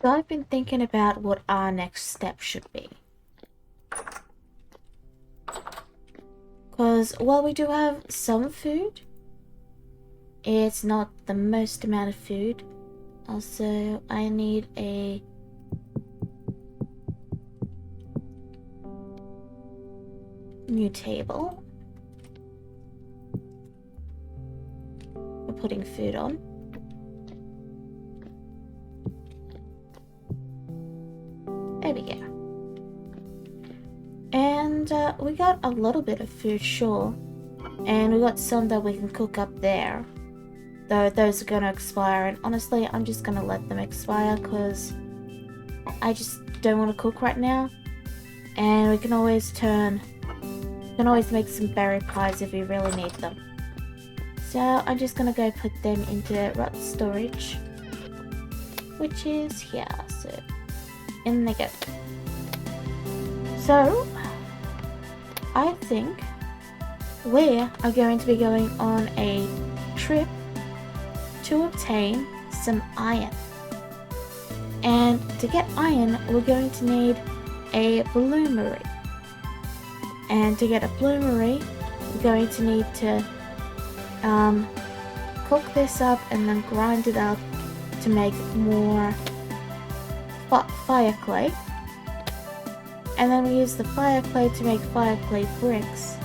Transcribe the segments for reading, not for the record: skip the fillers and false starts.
So I've been thinking about what our next step should be. Because while we do have some food, it's not the most amount of food. Also, I need a new table for putting food on. There we go. And we got a little bit of food, sure. And we got some that we can cook up there. Though those are gonna expire, and honestly, I'm just gonna let them expire because I just don't want to cook right now. And we can always make some berry pies if we really need them. So I'm just gonna go put them into rot storage, which is here. So in they go. So I think we are going to be going on a trip to obtain some iron. And to get iron, we're going to need a bloomery. And to get a bloomery, we're going to need to cook this up and then grind it up to make more fire clay. And then we use the fire clay to make fire clay bricks.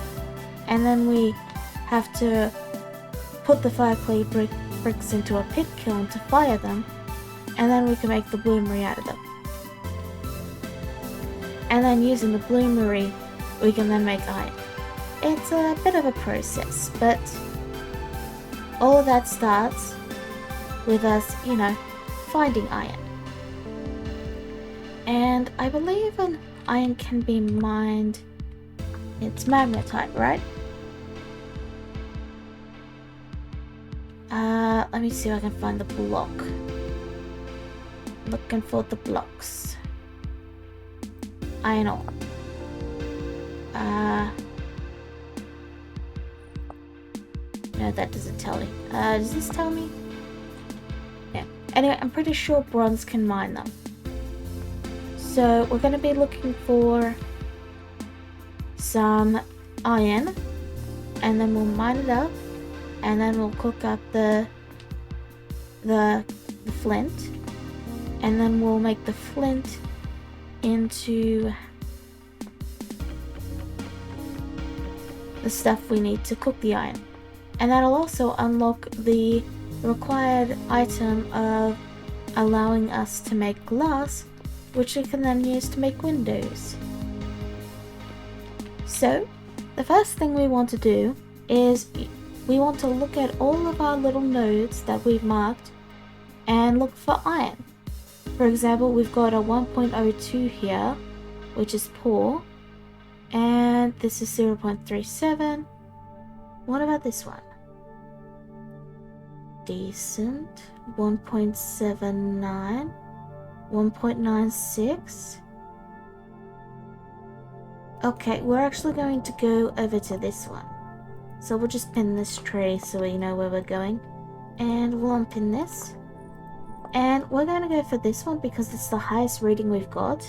And then we have to put the fire clay bricks into a pit kiln to fire them. And then we can make the bloomery out of them. And then using the bloomery, we can then make iron. It's a bit of a process, but all of that starts with us, finding iron. And I believe an iron can be mined. It's magnetite, right? Let me see if I can find the block. Looking for the blocks. Iron ore. No, that doesn't tell me. Does this tell me? No. Anyway, I'm pretty sure bronze can mine them. So we're going to be looking for some iron, and then we'll mine it up, and then we'll cook up the flint, and then we'll make the flint into the stuff we need to cook the iron. And that'll also unlock the required item of allowing us to make glass, which we can then use to make windows. So, the first thing we want to do is we want to look at all of our little nodes that we've marked and look for iron. For example, we've got a 1.02 here, which is poor, and this is 0.37. What about this one? Decent. 1.79. 1.96. Okay, we're actually going to go over to this one. So we'll just pin this tree so we know where we're going. And we'll unpin this. And we're going to go for this one because it's the highest reading we've got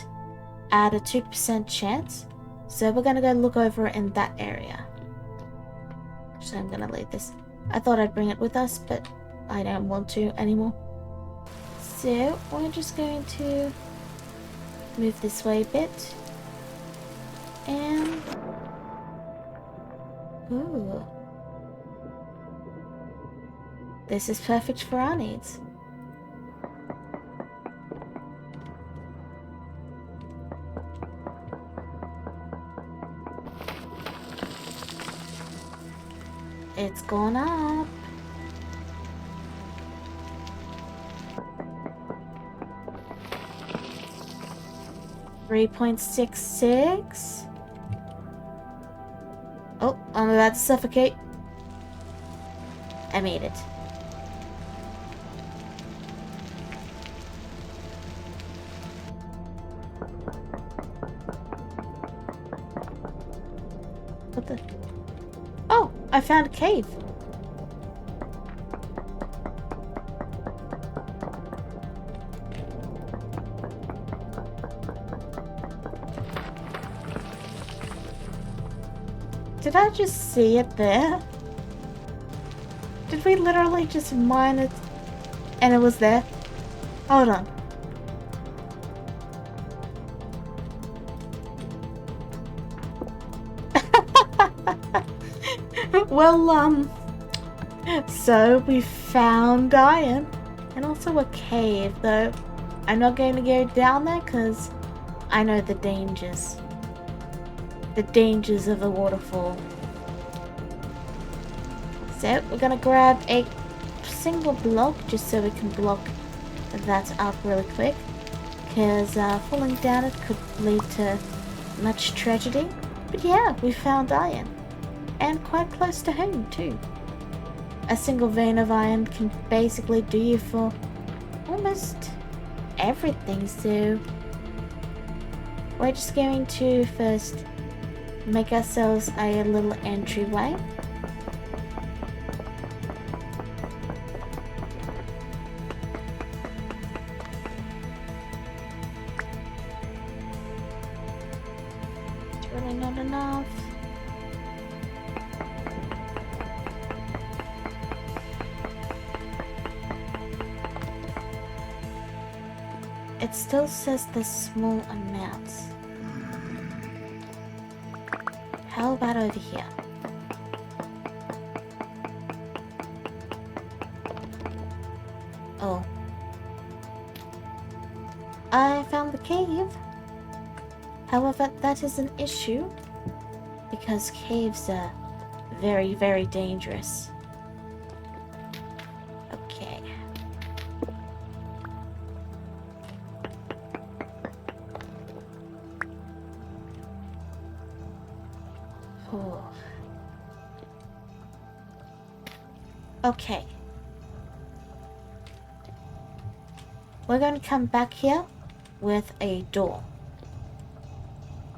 at a 2% chance. So we're going to go look over in that area. So I'm going to leave this. I thought I'd bring it with us, but I don't want to anymore. So we're just going to move this way a bit. And ooh, this is perfect for our needs. It's gone up. .66. Oh, I'm about to suffocate. I made it. What the? Oh, I found a cave. Did I just see it there? Did we literally just mine it and it was there? Hold on. Well, so we found iron and also a cave, though I'm not going to go down there because I know the dangers. The dangers of a waterfall. So we're gonna grab a single block just so we can block that up really quick, because falling down it could lead to much tragedy. But yeah, we found iron, and quite close to home too. A single vein of iron can basically do you for almost everything, so we're just going to first make ourselves a little entryway. It's really not enough. It still says the small amounts. How about over here? Oh. I found the cave. However, that is an issue because caves are very, very dangerous. Okay. Oh. Okay. We're going to come back here with a door.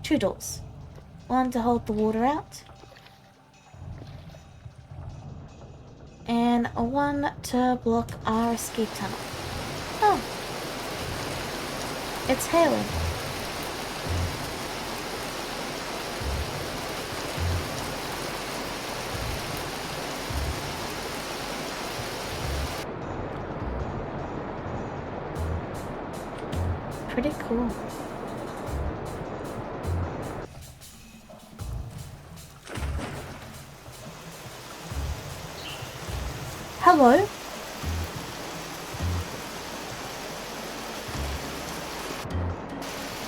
2 doors. One to hold the water out. And one to block our escape tunnel. Oh. It's hailing. Pretty cool. Hello?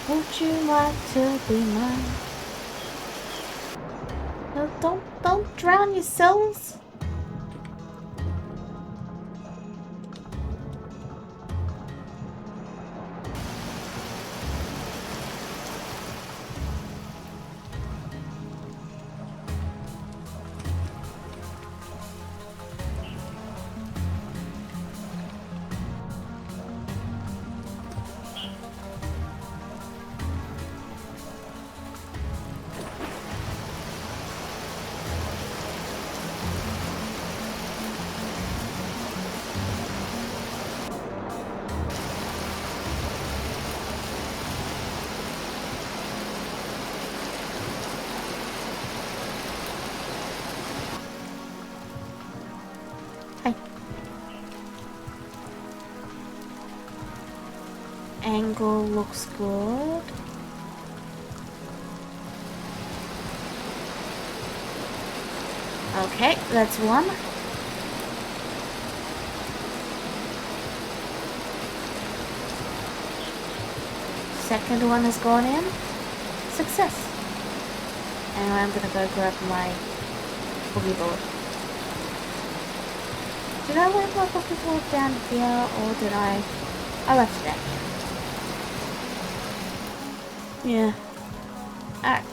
Would you like to be mine? No, don't drown yourselves. Angle looks good. Okay, that's one. Second one has gone in. Success. And I'm gonna go grab my boogie board. Did I leave my boogie board down here, or did I left it down here. Yeah. Alright.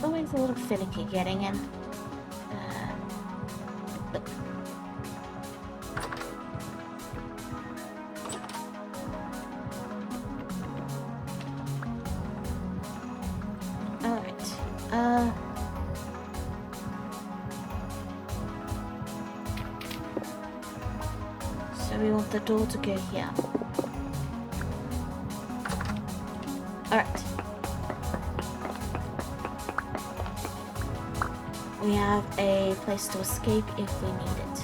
Always a little finicky getting in. Look. Alright. So we want the door to go here. Alright. We have a place to escape if we need it.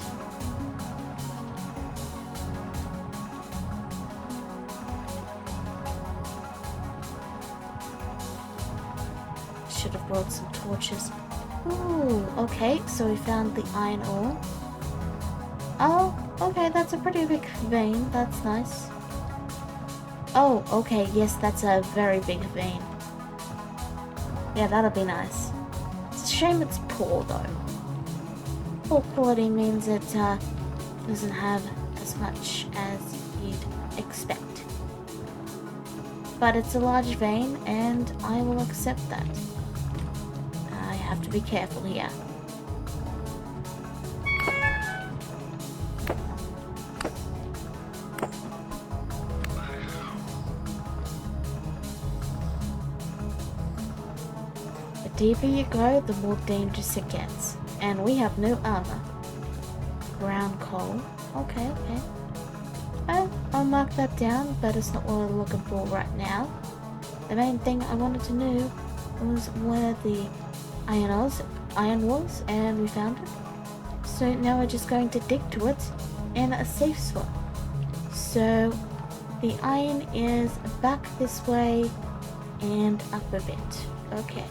Should have brought some torches. Ooh, okay, so we found the iron ore. Oh, okay, that's a pretty big vein. That's nice. Oh, okay, yes, that's a very big vein. Yeah, that'll be nice. It's a shame it's poor, though. Poor quality means it doesn't have as much as you'd expect. But it's a large vein, and I will accept that. I have to be careful here. The deeper you go, the more dangerous it gets. And we have no armor. Brown coal. Okay, okay. I'll mark that down, but it's not what we're looking for right now. The main thing I wanted to know was where the iron was, and we found it. So now we're just going to dig to it in a safe spot. So the iron is back this way and up a bit. Okay.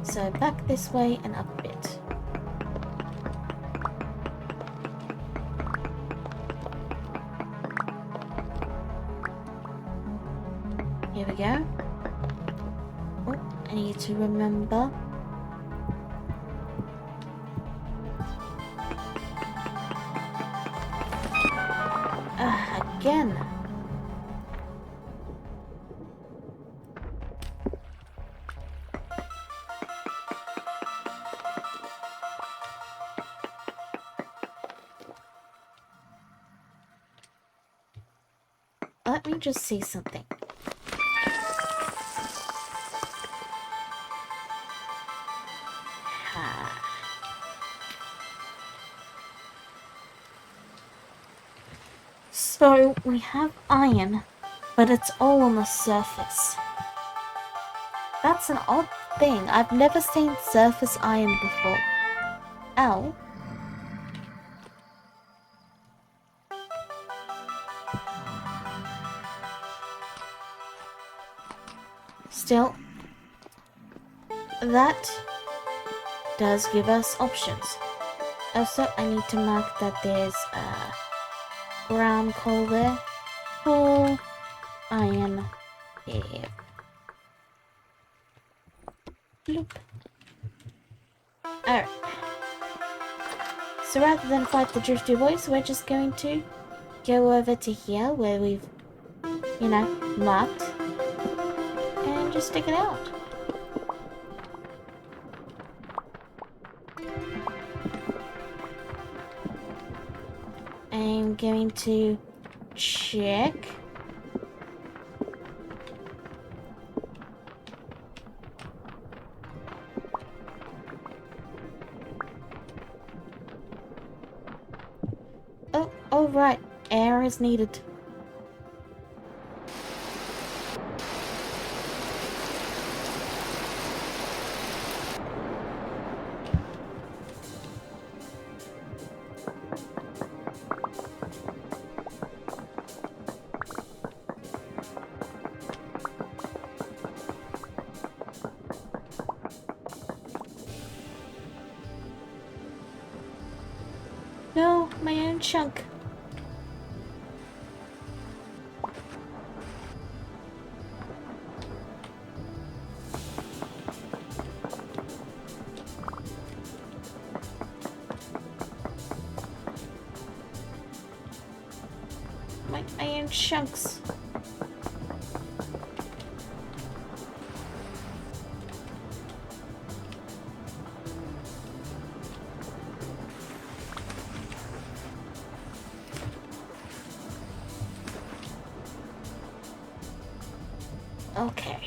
So back this way and up a bit. Here we go. Oh, I need to remember. Again. Let me just see something. So we have iron, but it's all on the surface. That's an odd thing. I've never seen surface iron before. Ow. Still, that does give us options. Also, I need to mark that there's brown coal there. Coal, iron, here. Bloop. Alright. So rather than fight the drifty boys, we're just going to go over to here where we've, marked. And just stick it out. I'm going to check. Oh right, air is needed. No, my own chunk. My iron chunks. Okay.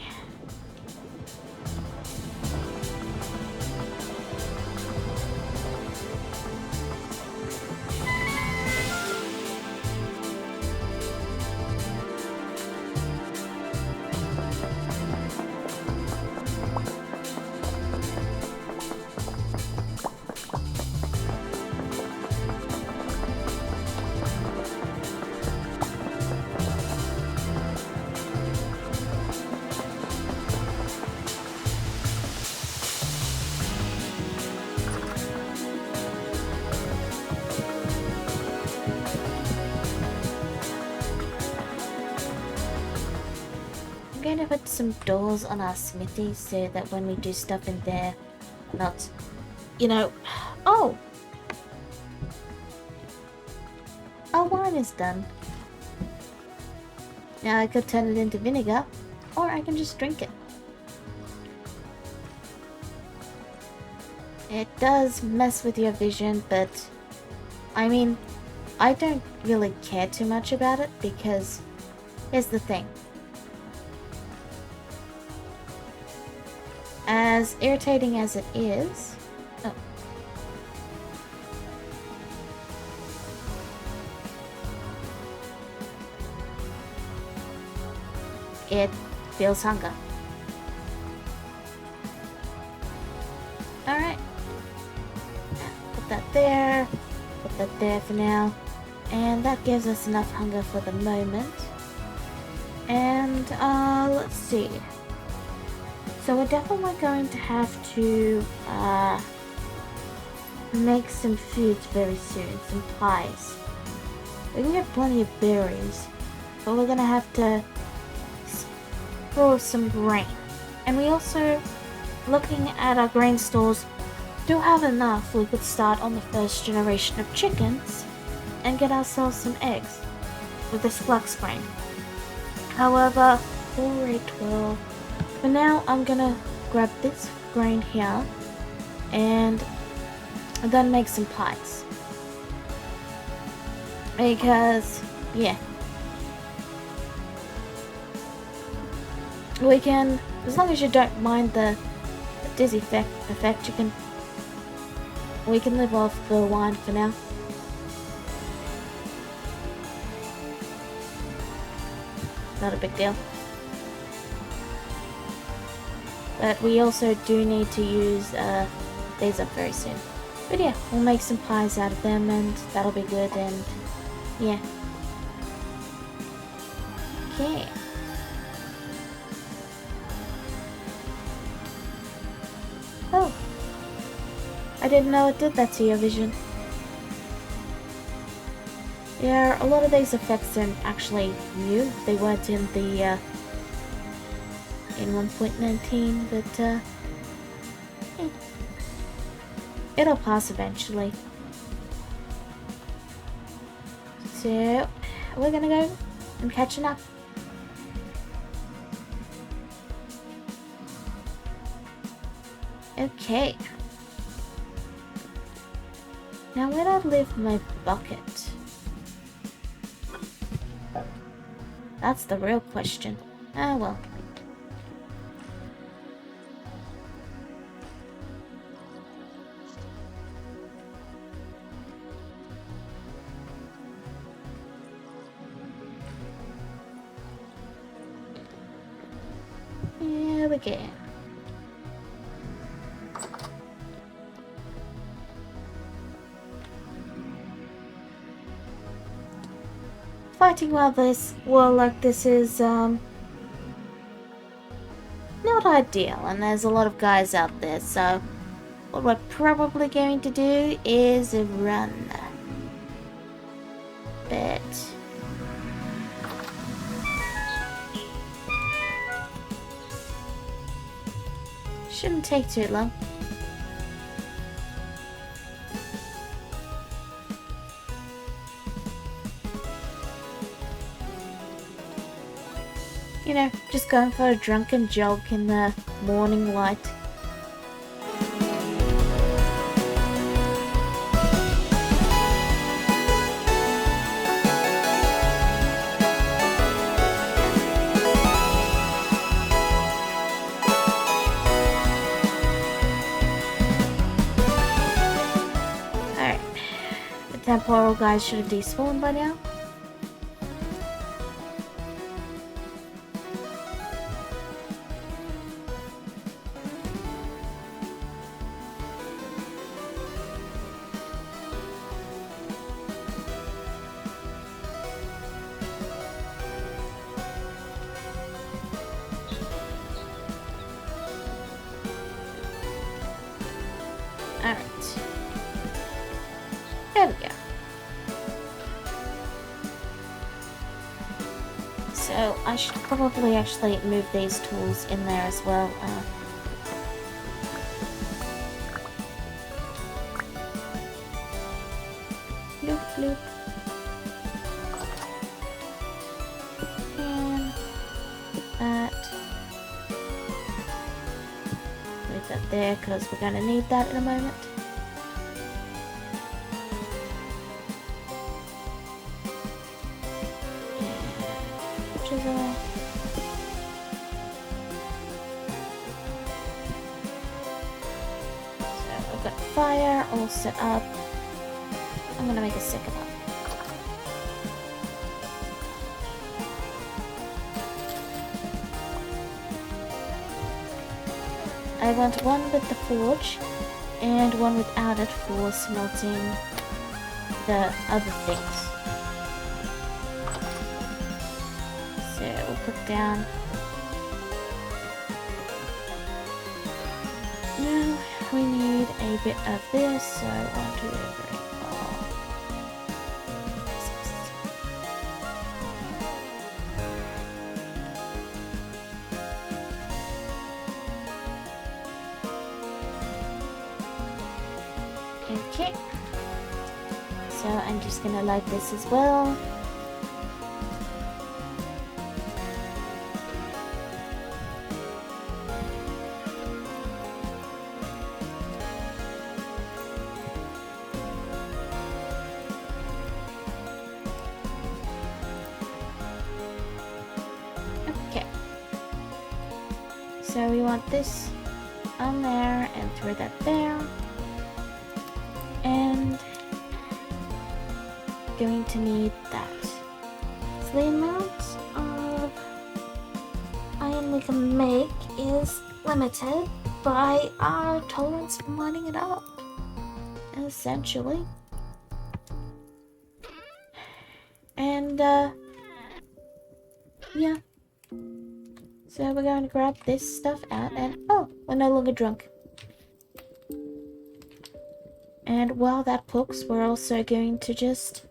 I'm going to put some doors on our smithy so that when we do stuff in there, not, you know... Oh! Our wine is done. Now I could turn it into vinegar, or I can just drink it. It does mess with your vision, but... I mean, I don't really care too much about it, because... Here's the thing. As irritating as it is... Oh. It feels hunger. Alright. Put that there. Put that there for now. And that gives us enough hunger for the moment. And, let's see. So we're definitely going to have to, make some foods very soon. Some pies. We can get plenty of berries. But we're gonna have to grow some grain. And we also, looking at our grain stores, do have enough we could start on the first generation of chickens and get ourselves some eggs with this flux grain. However, 4, 8, 12. For now, I'm gonna grab this grain here and then make some pies. Because, yeah. We can, as long as you don't mind the dizzy effect, we can live off the wine for now. Not a big deal. But we also do need to use these up very soon. But yeah, we'll make some pies out of them and that'll be good, and yeah. Okay. Oh. I didn't know it did that to your vision. Yeah, a lot of these effects are actually new. They weren't in the in 1.19, but it'll pass eventually. So we're gonna go and catching up. Okay. Now where'd I leave my bucket? That's the real question. Ah, well. Here we go. Fighting while like this is not ideal, and there's a lot of guys out there, so what we're probably going to do is run. But shouldn't take too long. You know, just going for a drunken jog in the morning light. Alright. The temporal guys should have despawned by now. Alright. There we go. So, So I should probably actually move these tools in there as well. Bloop, bloop. And that. Move that there because we're going to need that in a moment. And chisel. So I've got fire all set up. I'm going to make a second one. I want one with the forge and one without it for smelting the other things. So we'll put down. Now we need a bit of this, so 1, 2, 3, 4. Okay, so I'm just gonna light this as well. Okay, so we want this on there and throw that there. And going to need that. So the amount of iron we can make is limited by our tolerance for mining it up, essentially. And yeah. So we're going to grab this stuff out and oh, we're no longer drunk. And while that cooks, we're also going to just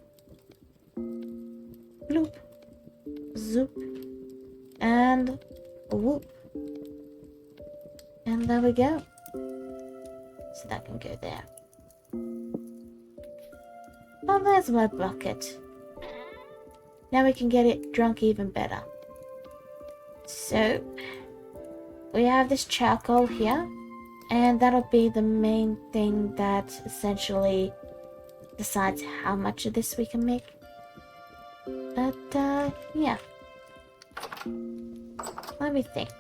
bloop, zoop, and whoop. And there we go. So that can go there. Oh, there's my bucket. Now we can get it drunk even better. So, we have this charcoal here. And that'll be the main thing that essentially decides how much of this we can make. But, yeah. Let me think.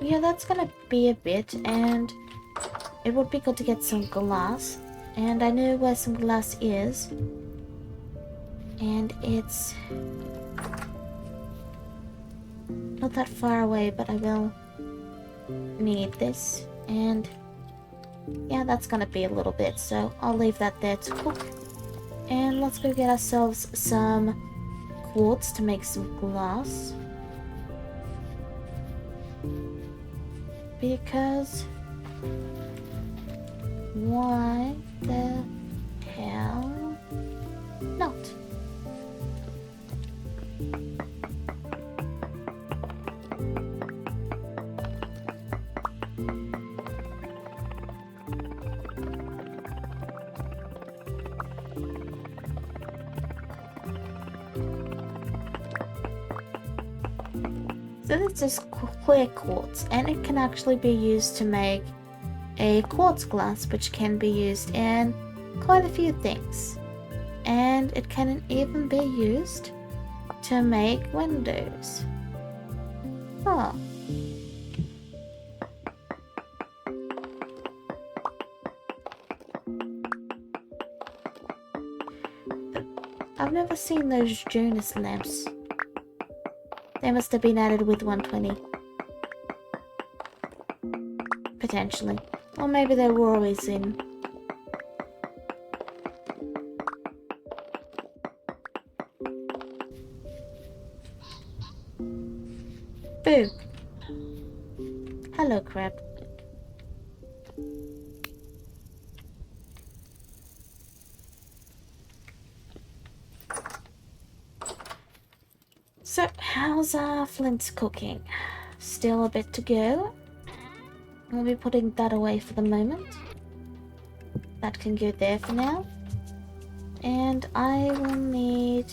Yeah, that's gonna be a bit, and it would be good to get some glass. And I know where some glass is. And it's not that far away, but I will need this. And yeah, that's gonna be a little bit, so I'll leave that there to cook. And let's go get ourselves some quartz to make some glass. Because why the hell not? So this is clear quartz, and it can actually be used to make a quartz glass, which can be used in quite a few things. And it can even be used to make windows. Oh. I've never seen those Jonas lamps. They must have been added with 120. Potentially. Or maybe they were always in. Boo! Hello, crab. How's our flint cooking? Still a bit to go. We'll be putting that away for the moment. That can go there for now. And I will need...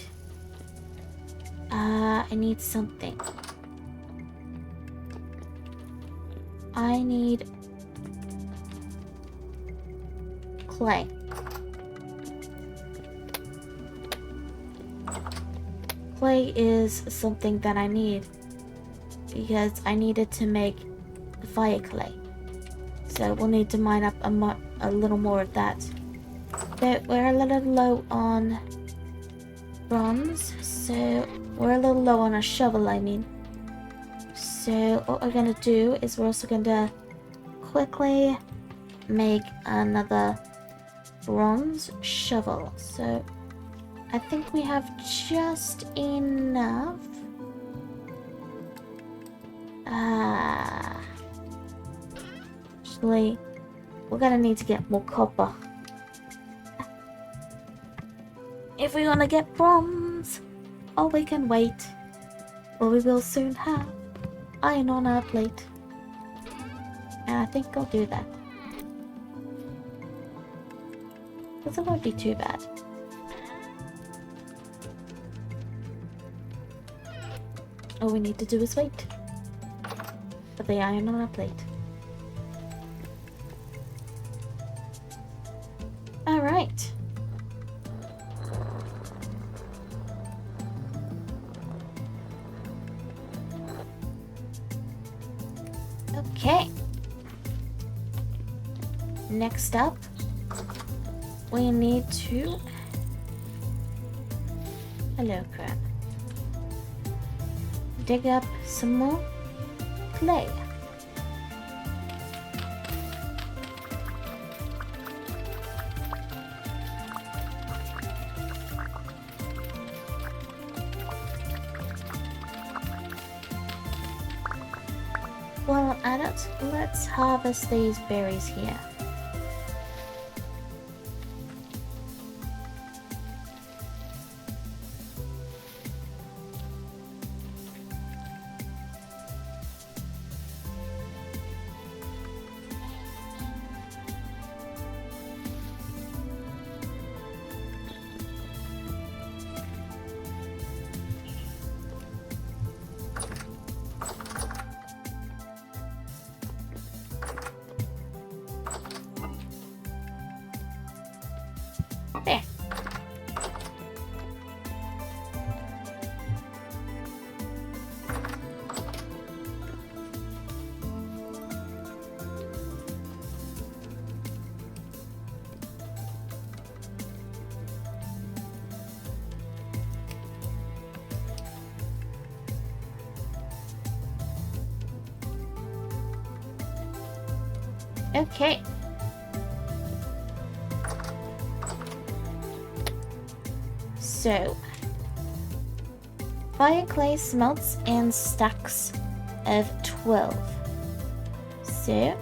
I need something. I need... clay. Clay is something that I need. Because I needed to make the fire clay. So we'll need to mine up a little more of that. But we're a little low on bronze, so we're a little low on a shovel, I mean. So what we're gonna do is we're also gonna quickly make another bronze shovel. So I think we have just enough. Actually, we're gonna need to get more copper. If we want to get bronze, or we can wait, or we will soon have iron on our plate. And I think I'll do that. Because it won't be too bad. All we need to do is wait for the iron on our plate. Alright. Okay. Next up, we need to... Hello, crab. Dig up some more clay. While I'm at it, let's harvest these berries here. There. Okay. So, fire clay smelts in stacks of 12. So,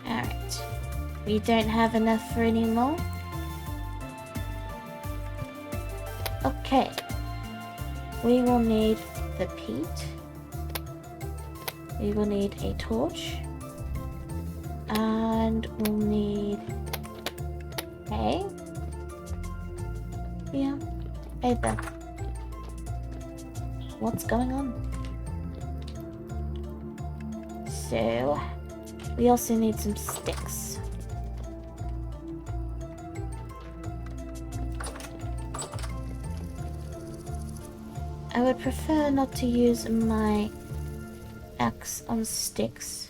alright. We don't have enough for any more. Okay, we will need the peat, we will need a torch, and we'll need hay. Yeah, hey there. What's going on? So, we also need some sticks. I would prefer not to use my axe on sticks.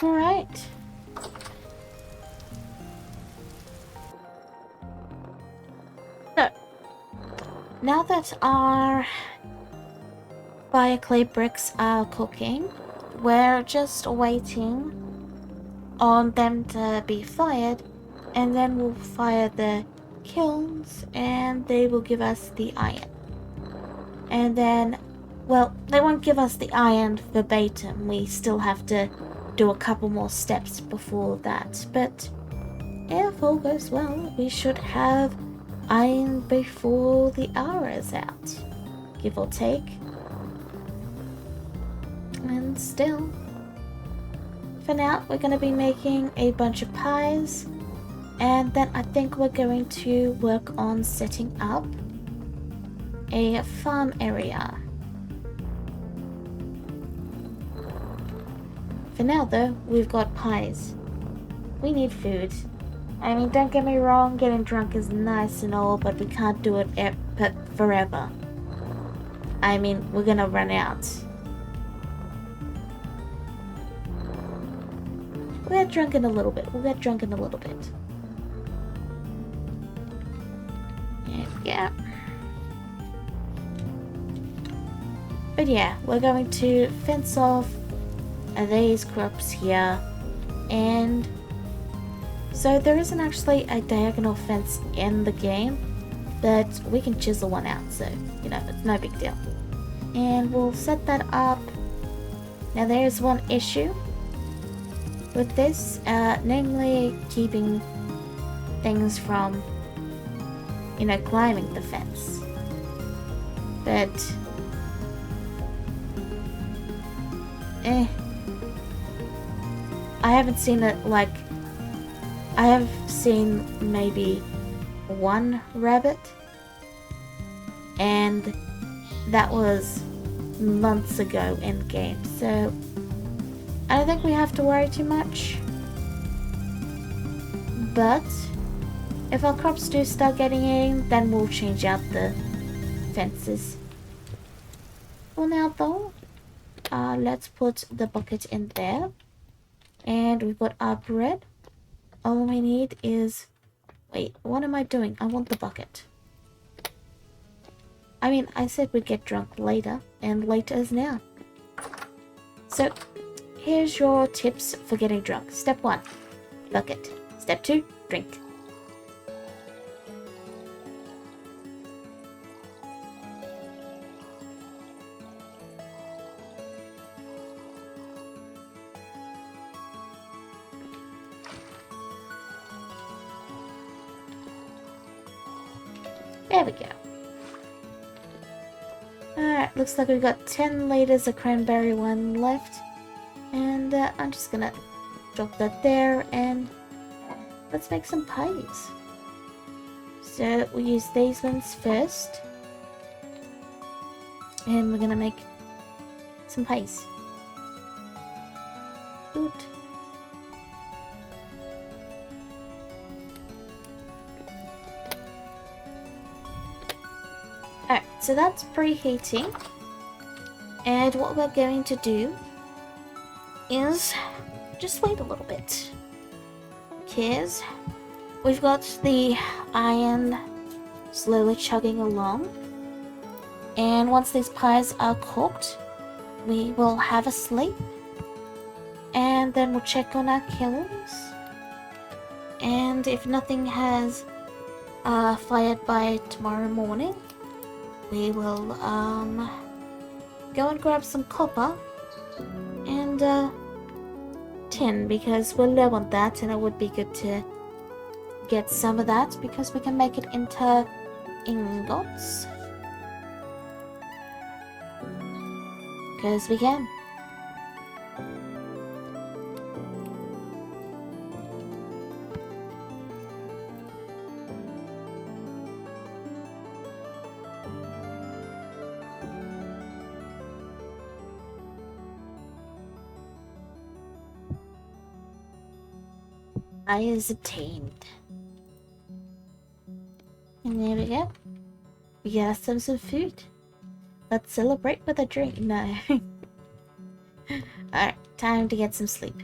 Alright. So, now that our fire clay bricks are cooking, we're just waiting on them to be fired, and then we'll fire the kilns and they will give us the iron. And then, well, they won't give us the iron verbatim. We still have to do a couple more steps before that. But if all goes well, we should have iron before the hour is out, give or take. And still, for now, we're going to be making a bunch of pies. And then I think we're going to work on setting up a farm area. For now though, we've got pies. We need food. I mean, don't get me wrong, getting drunk is nice and all, but we can't do it forever. I mean, we're gonna run out. We'll get drunk in a little bit. Yeah. But yeah, we're going to fence off these crops here, and so there isn't actually a diagonal fence in the game, but we can chisel one out, so you know, it's no big deal. And we'll set that up. Now there's one issue with this, namely keeping things from, you know, climbing the fence. But I haven't seen it, like, I have seen maybe one rabbit, and that was months ago in game, so I don't think we have to worry too much. But if our crops do start getting eaten, then we'll change out the fences. For now though, let's put the bucket in there. And we've got our bread. All we need is... Wait, what am I doing? I want the bucket. I mean, I said we'd get drunk later, and later is now. So, here's your tips for getting drunk. Step 1, bucket. Step 2, drink. There we go. Alright, looks like we've got 10 liters of cranberry wine left. And I'm just gonna drop that there, and let's make some pies. So we'll use these ones first. And we're gonna make some pies. Good. Alright, so that's preheating. And what we're going to do is just wait a little bit. Because we've got the iron slowly chugging along. And once these pies are cooked, we will have a sleep. And then we'll check on our kilns. And if nothing has fired by tomorrow morning, we will go and grab some copper and tin, because we're low on that, and it would be good to get some of that because we can make it into ingots. Because we can. I is attained. And there we go. We got ourselves some food. Let's celebrate with a drink. No. Alright, time to get some sleep.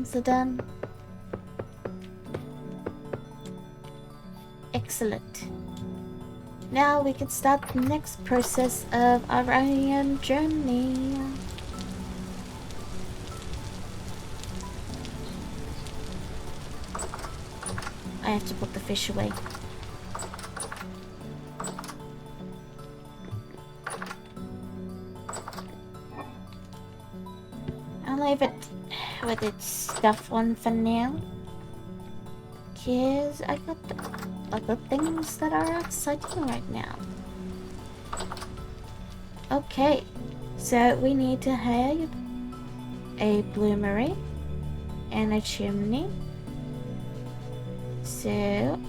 arms are done. Excellent. Now we can start the next process of our iron journey. I have to put the fish away. I'll leave it with its stuff on for now. Cause I got other things that are exciting right now. Okay, so we need to have a bloomery and a chimney. So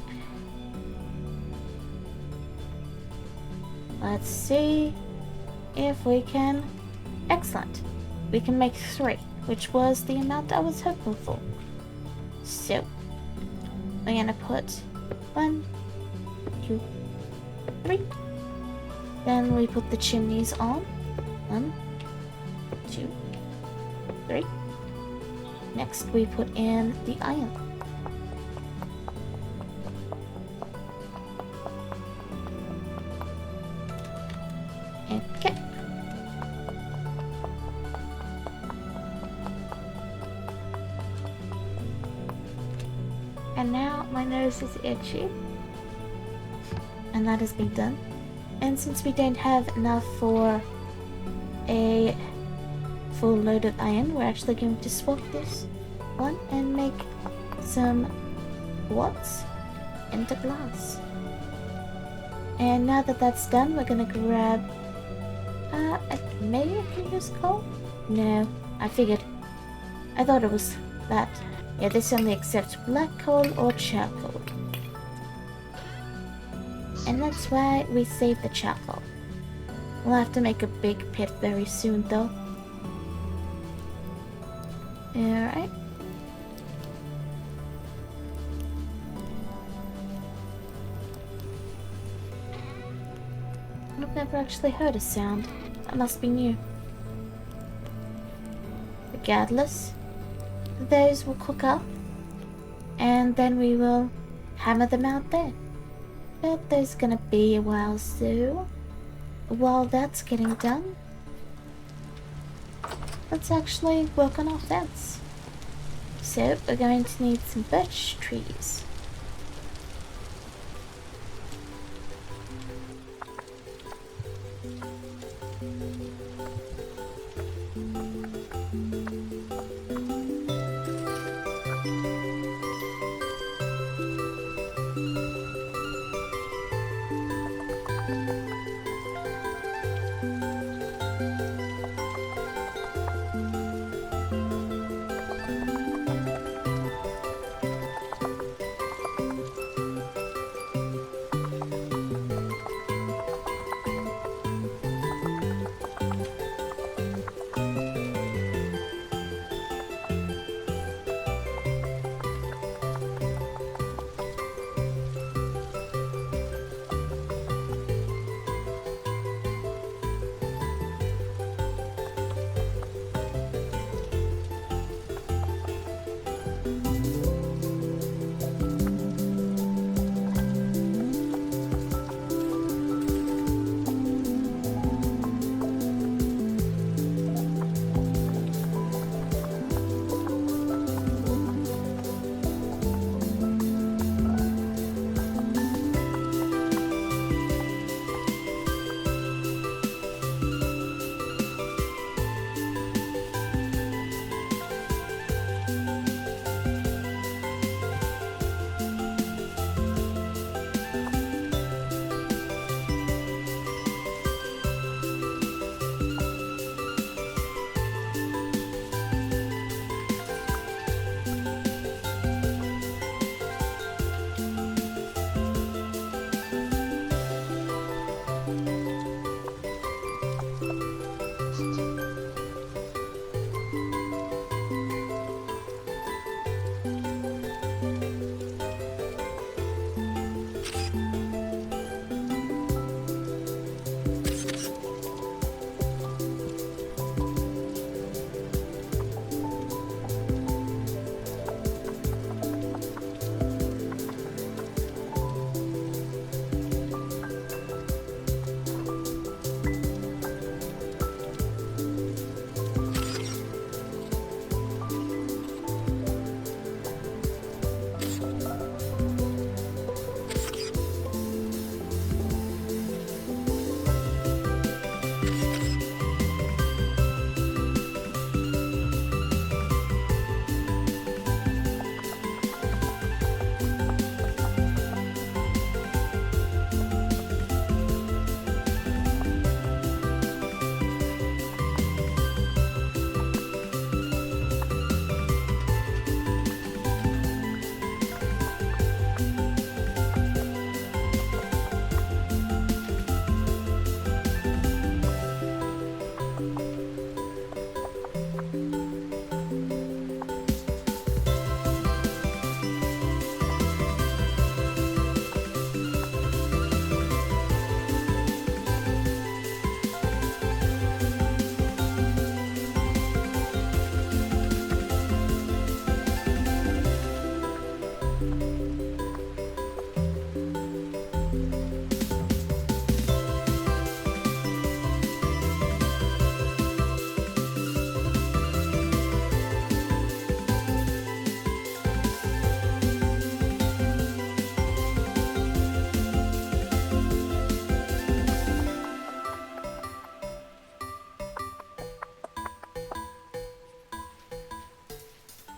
let's see if we can. Excellent. We can make 3, which was the amount I was hoping for. So we're gonna put 1, 2, 3. Then we put the chimneys on. 1, 2, 3. Next we put in the iron. Okay. And now my nose is itchy. And that has been done. And since we don't have enough for a full load of iron, we're actually going to swap this one and make some quartz into glass. And now that that's done, we're gonna grab maybe I can use coal? No, I figured. I thought it was that. Yeah, this only accepts black coal or charcoal. And that's why we save the charcoal. We'll have to make a big pit very soon though. Alright. I've never actually heard a sound. That must be new. Regardless, those will cook up, and then we will hammer them out there. But there's gonna be a while, so while that's getting done, let's actually work on our fence. So we're going to need some birch trees.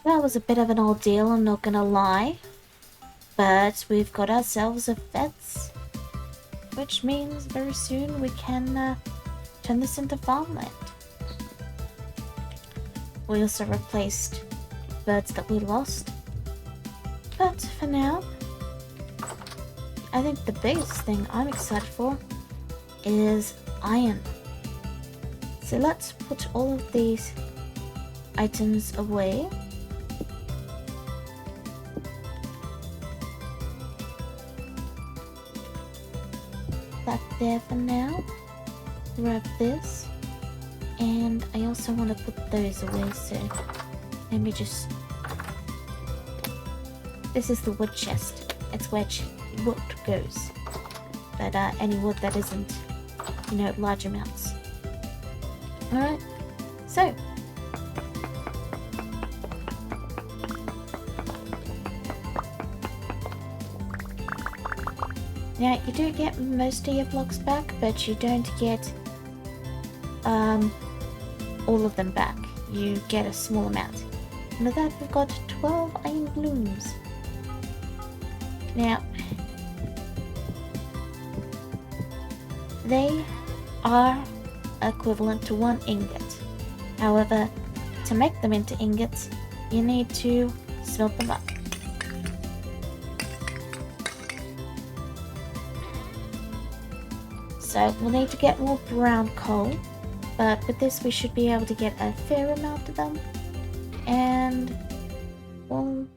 That was a bit of an ordeal, I'm not gonna lie. But we've got ourselves a fence, which means very soon we can turn this into farmland. We also replaced birds that we lost. But for now, I think the biggest thing I'm excited for is iron. So let's put all of these items away. That there for now. Grab this. And I also want to put those away, so let me just... This is the wood chest. It's where wood goes. But any wood that isn't, you know, large amounts. Alright, so... Now, you do get most of your blocks back, but you don't get all of them back. You get a small amount. And with that, we've got 12 iron blooms. Now, they are equivalent to 1 ingot. However, to make them into ingots, you need to smelt them up. So we'll need to get more brown coal, but with this we should be able to get a fair amount of them. And, well,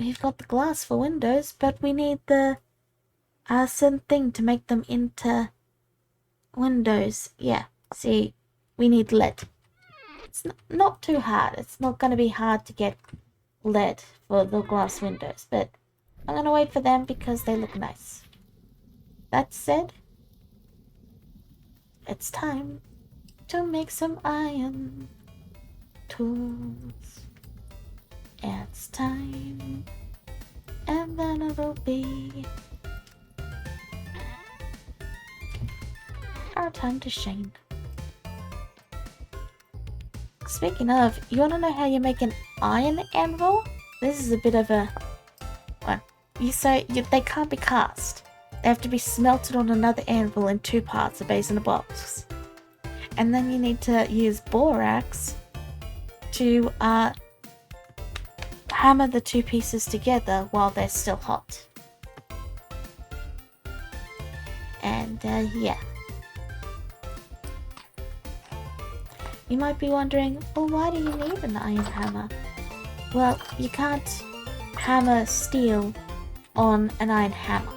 we've got the glass for windows, but we need the certain thing to make them into windows. Yeah, see, we need lead. It's not too hard. It's not going to be hard to get lead for the glass windows, but I'm going to wait for them because they look nice. That said, it's time to make some iron tools. It's time, and then it'll be our time to shine. Speaking of, you want to know how you make an iron anvil? This is a bit of a... Well, they can't be cast. They have to be smelted on another anvil in 2 parts, a base and a box. And then you need to use borax to hammer the 2 pieces together while they're still hot. And yeah. You might be wondering, well, why do you need an iron hammer? Well, you can't hammer steel on an iron hammer.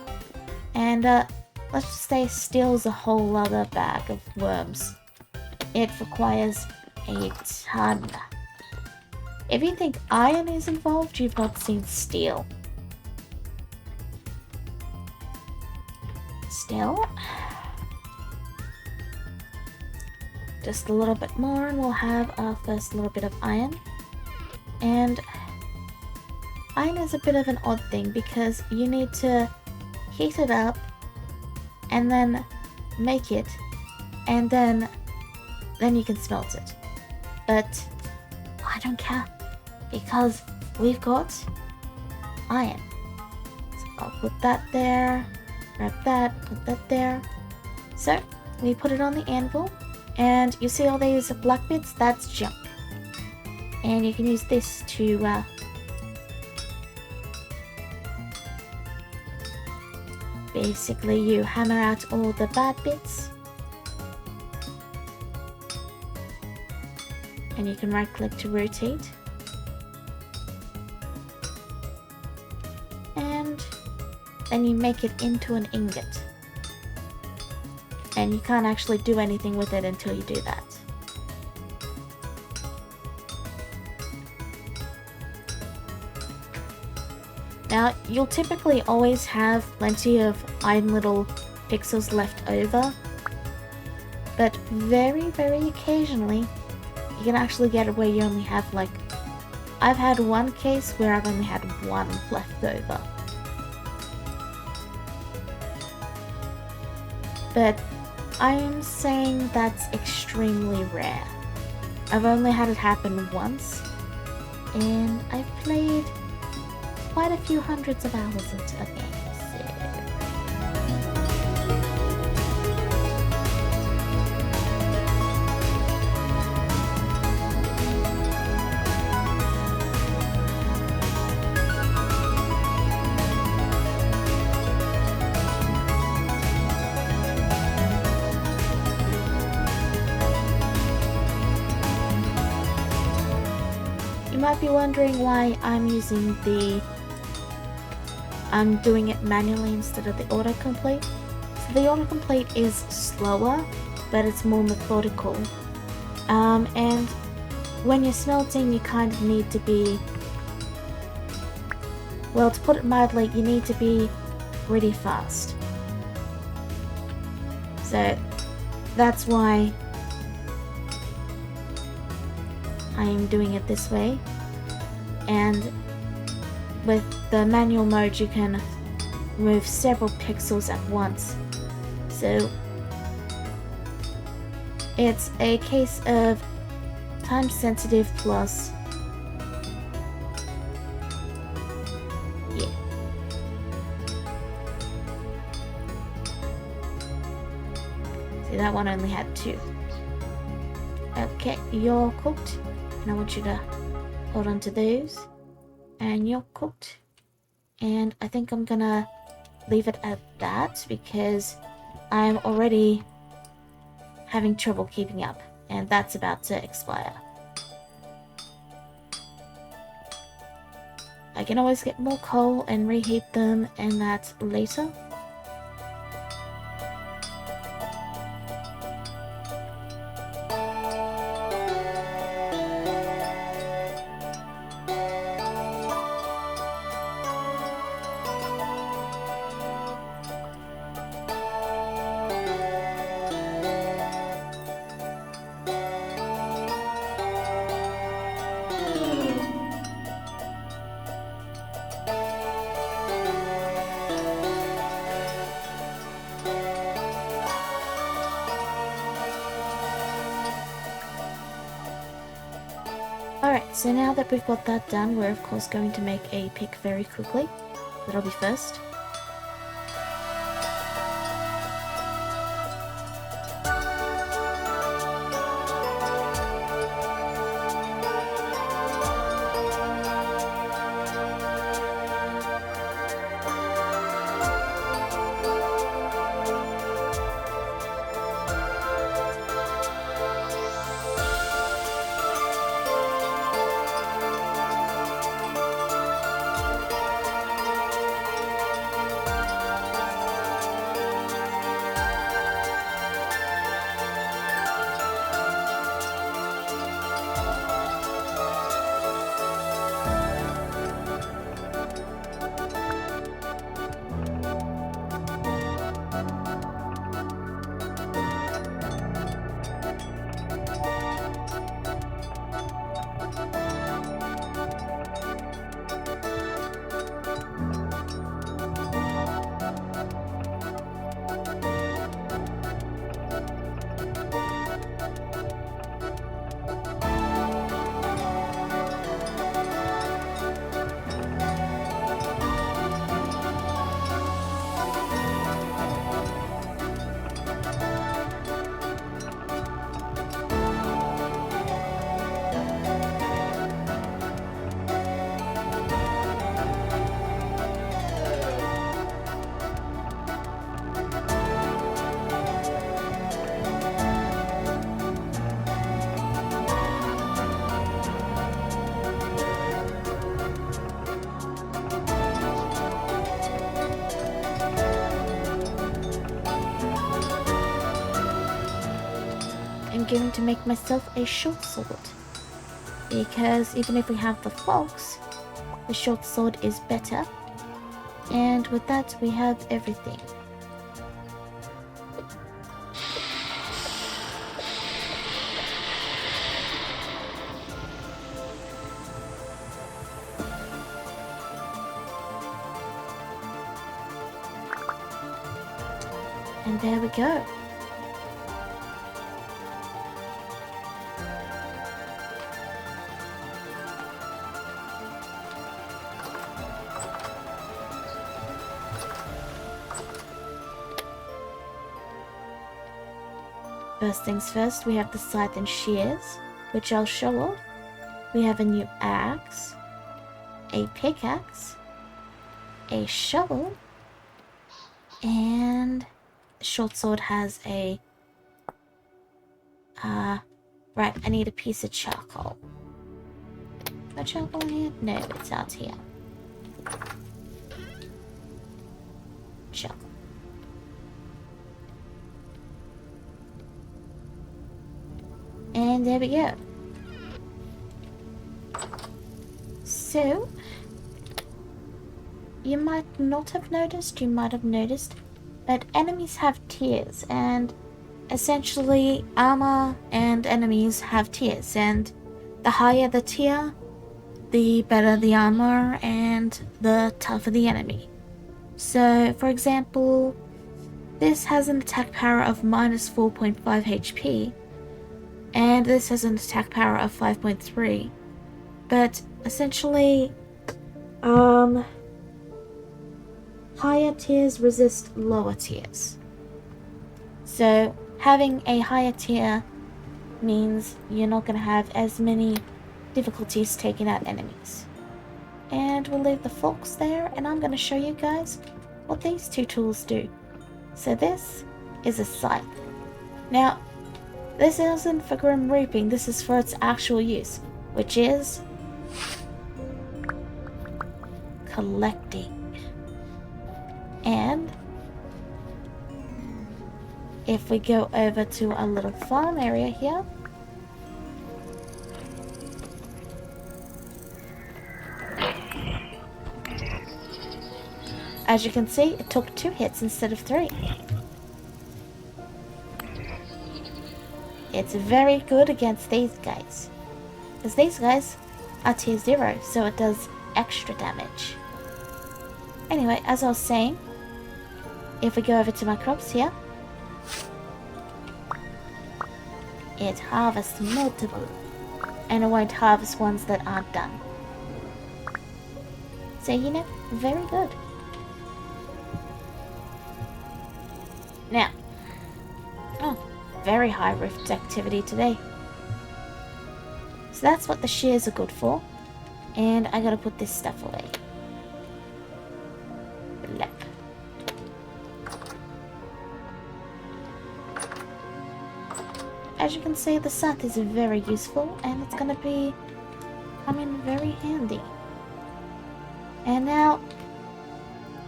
And let's just say steel's a whole other bag of worms. It requires a ton. If you think iron is involved, you've not seen steel. Still, just a little bit more and we'll have our first little bit of iron. And iron is a bit of an odd thing because you need to heat it up and then make it, and then you can smelt it. But I don't care because we've got iron. So I'll put that there, grab that, put that there. So we put it on the anvil, and you see all these black bits? That's junk. And you can use this to basically you hammer out all the bad bits. And you can right click to rotate. And then you make it into an ingot. And you can't actually do anything with it until you do that. Now, you'll typically always have plenty of iron little pixels left over, but very occasionally, you can actually get it where you only have like... I've had one case where I've only had one left over. But I am saying that's extremely rare. I've only had it happen once, and I've played quite a few hundreds of hours into the game, so... You might be wondering why I'm doing it manually instead of the autocomplete. So the autocomplete is slower, but it's more methodical. And when you're smelting, you kind of need to be... Well, to put it mildly, you need to be really fast. So that's why I am doing it this way. And with the manual mode, you can move several pixels at once. So it's a case of time sensitive plus... yeah. See, that one only had 2. Okay, you're cooked. And I want you to hold on to those. And you're cooked. And I think I'm gonna leave it at that because I'm already having trouble keeping up. And that's about to expire. I can always get more coal and reheat them and that later. Alright, so now that we've got that done, we're of course going to make a pick very quickly. That'll be first. Going to make myself a short sword, because even if we have the fox, the short sword is better. And with that, we have everything. And there we go. First things first, we have the scythe and shears, which I'll show off. We have a new axe, a pickaxe, a shovel, and the short sword has a... right, I need a piece of charcoal. Is there charcoal in here? No, it's out here. Charcoal. And there we go. So, you might not have noticed, you might have noticed, that enemies have tiers, and essentially armor and enemies have tiers, and the higher the tier, the better the armor and the tougher the enemy. So, for example, this has an attack power of minus 4.5 HP, and this has an attack power of 5.3. But essentially, higher tiers resist lower tiers. So having a higher tier means you're not going to have as many difficulties taking out enemies. And we'll leave the forks there, and I'm going to show you guys what these two tools do. So this is a scythe. Now, this isn't for grim reaping, this is for its actual use, which is collecting. And if we go over to our little farm area here, as you can see, it took 2 hits instead of 3. It's very good against these guys, because these guys are tier 0, so it does extra damage. Anyway, as I was saying, if we go over to my crops here, it harvests multiple, and it won't harvest ones that aren't done. So, you know, very good. Now, very high rift activity today. So that's what the shears are good for. And I gotta put this stuff away. Blep. As you can see, the scythe is very useful, and it's gonna be coming very handy. And now,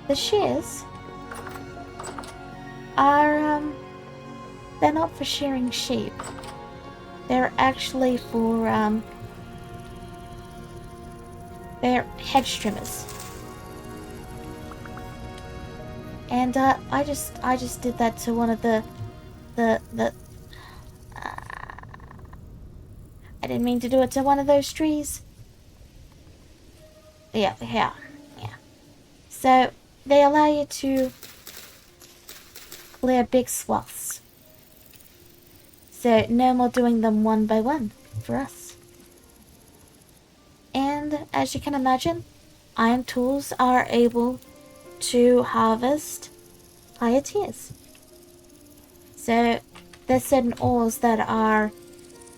the shears are, they're not for shearing sheep. They're actually for, they're hedge trimmers. And, I just did that to one of the I didn't mean to do it to one of those trees. Yeah. So, they allow you to clear big swaths. So, no more doing them one by one for us. And, as you can imagine, iron tools are able to harvest higher tiers. So, there's certain ores that are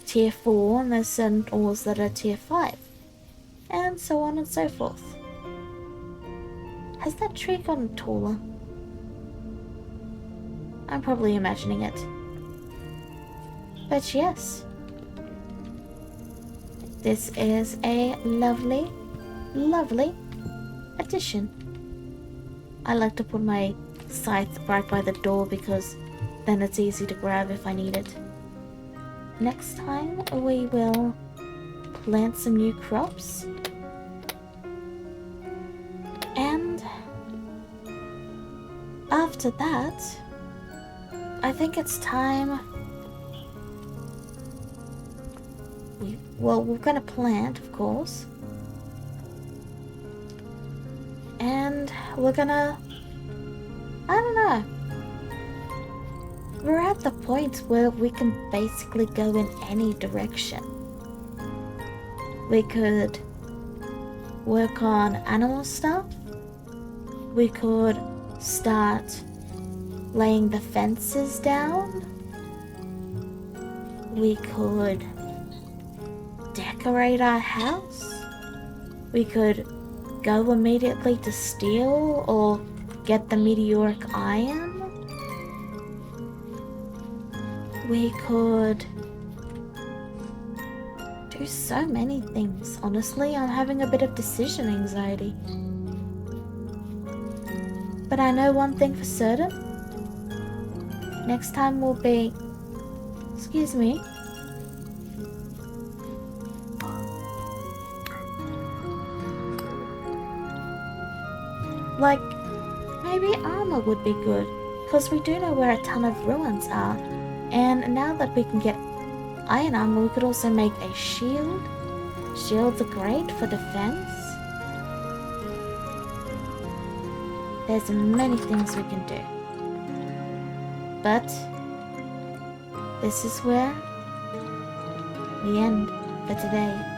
tier 4, and there's certain ores that are tier 5. And so on and so forth. Has that tree gotten taller? I'm probably imagining it. But yes. This is a lovely, lovely addition. I like to put my scythe right by the door because then it's easy to grab if I need it. Next time we will plant some new crops. And after that, I think it's time. We're gonna plant, of course. And we're gonna... I don't know. We're at the point where we can basically go in any direction. We could work on animal stuff. We could start laying the fences down. We could decorate our house. We could go immediately to steel or get the meteoric iron. We could do so many things. Honestly, I'm having a bit of decision anxiety. But I know one thing for certain. Next time will be... Excuse me. Like, maybe armor would be good, because we do know where a ton of ruins are. And now that we can get iron armor, we could also make a shield. Shields are great for defense. There's many things we can do. But this is where we end for today.